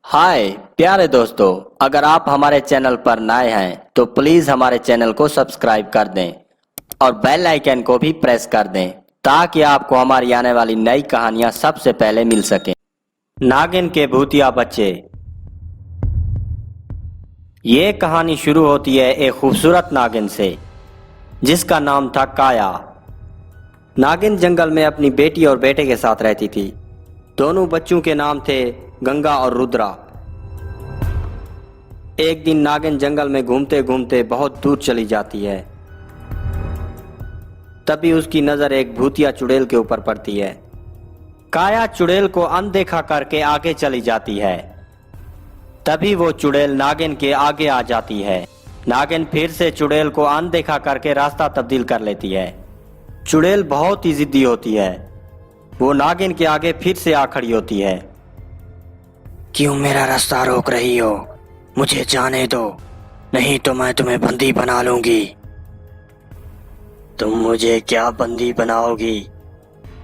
हाय प्यारे दोस्तों, अगर आप हमारे चैनल पर नए हैं तो प्लीज हमारे चैनल को सब्सक्राइब कर दें और बेल आइकन को भी प्रेस कर दें ताकि आपको हमारी आने वाली नई कहानियां सबसे पहले मिल सकें। नागिन के भूतिया बच्चे। ये कहानी शुरू होती है एक खूबसूरत नागिन से जिसका नाम था काया। नागिन जंगल में अपनी बेटी और बेटे के साथ रहती थी। दोनों बच्चों के नाम थे गंगा और रुद्रा। एक दिन नागिन जंगल में घूमते घूमते बहुत दूर चली जाती है। तभी उसकी नजर एक भूतिया चुड़ैल के ऊपर पड़ती है। काया चुड़ैल को अनदेखा करके आगे चली जाती है। तभी वो चुड़ैल नागिन के आगे आ जाती है। नागिन फिर से चुड़ैल को अनदेखा करके रास्ता तब्दील कर लेती है। चुड़ैल बहुत ही जिद्दी होती है। वो नागिन के आगे फिर से आ खड़ी होती है। क्यों मेरा रास्ता रोक रही हो? मुझे जाने दो, नहीं तो मैं तुम्हें बंदी बना लूंगी। तुम मुझे क्या बंदी बनाओगी?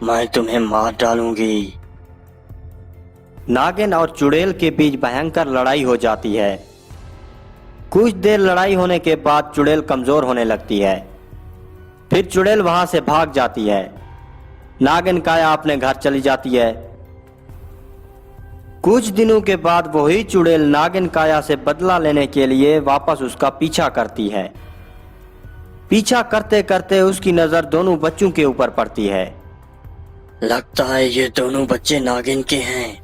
मैं तुम्हें मार डालूंगी। नागिन और चुड़ैल के बीच भयंकर लड़ाई हो जाती है। कुछ देर लड़ाई होने के बाद चुड़ैल कमजोर होने लगती है। फिर चुड़ैल वहां से भाग जाती है। नागिन काया अपने घर चली जाती है। कुछ दिनों के बाद वही चुड़ैल नागिन काया से बदला लेने के लिए वापस उसका पीछा करती है। पीछा करते करते उसकी नजर दोनों बच्चों के ऊपर पड़ती है। लगता है ये दोनों बच्चे नागिन के हैं।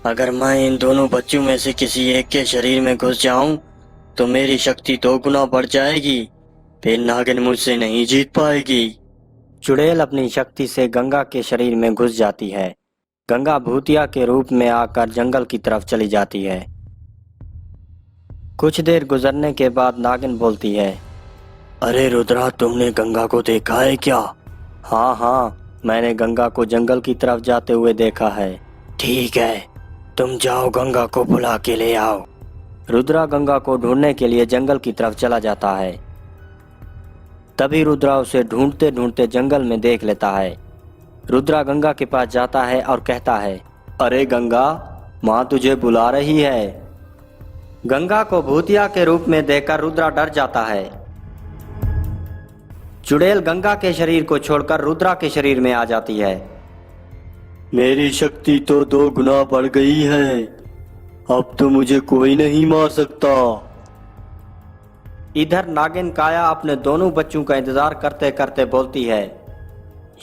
अगर मैं इन दोनों बच्चों में से किसी एक के शरीर में घुस जाऊं तो मेरी शक्ति 2 गुना बढ़ जाएगी। फिर नागिन मुझसे नहीं जीत पाएगी। चुड़ैल अपनी शक्ति से गंगा के शरीर में घुस जाती है। गंगा भूतिया के रूप में आकर जंगल की तरफ चली जाती है। कुछ देर गुजरने के बाद नागिन बोलती है, अरे रुद्रा, तुमने गंगा को देखा है क्या? हाँ, मैंने गंगा को जंगल की तरफ जाते हुए देखा है। ठीक है, तुम जाओ गंगा को बुला के ले आओ। रुद्रा गंगा को ढूंढने के लिए जंगल की तरफ चला जाता है। तभी रुद्रा उसे ढूंढते ढूंढते जंगल में देख लेता है। रुद्रा गंगा के पास जाता है और कहता है, अरे गंगा, माँ तुझे बुला रही है। गंगा को भूतिया के रूप में देखकर रुद्रा डर जाता है। चुड़ैल गंगा के शरीर को छोड़कर रुद्रा के शरीर में आ जाती है। मेरी शक्ति तो 2 गुना बढ़ गई है। अब तो मुझे कोई नहीं मार सकता। इधर नागिन काया अपने दोनों बच्चों का इंतजार करते करते बोलती है,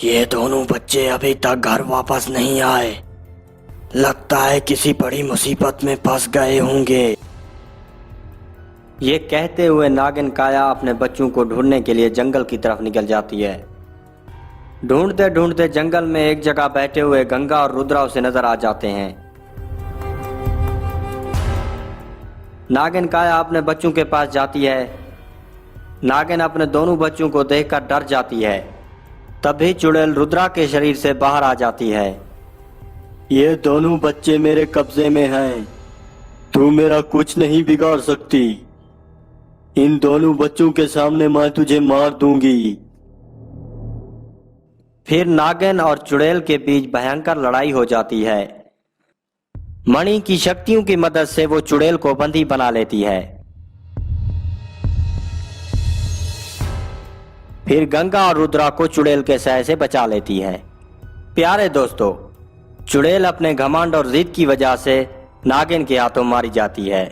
ये दोनों बच्चे अभी तक घर वापस नहीं आए। लगता है किसी बड़ी मुसीबत में फंस गए होंगे। ये कहते हुए नागिन काया अपने बच्चों को ढूंढने के लिए जंगल की तरफ निकल जाती है। ढूंढते ढूंढते जंगल में एक जगह बैठे हुए गंगा और रुद्रा उसे नजर आ जाते हैं। नागिन काया अपने बच्चों के पास जाती है। नागिन अपने दोनों बच्चों को देखकर डर जाती है। तभी चुड़ैल रुद्रा के शरीर से बाहर आ जाती है। ये दोनों बच्चे मेरे कब्जे में हैं। तू मेरा कुछ नहीं बिगाड़ सकती। इन दोनों बच्चों के सामने मैं तुझे मार दूंगी। फिर नागिन और चुड़ैल के बीच भयंकर लड़ाई हो जाती है। मणि की शक्तियों की मदद से वो चुड़ैल को बंदी बना लेती है। फिर गंगा और रुद्रा को चुड़ैल के सह से बचा लेती है। प्यारे दोस्तों, चुड़ैल अपने घमंड और जिद की वजह से नागिन के हाथों मारी जाती है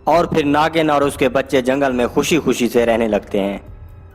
और फिर नागिन और उसके बच्चे जंगल में खुशी खुशी से रहने लगते हैं।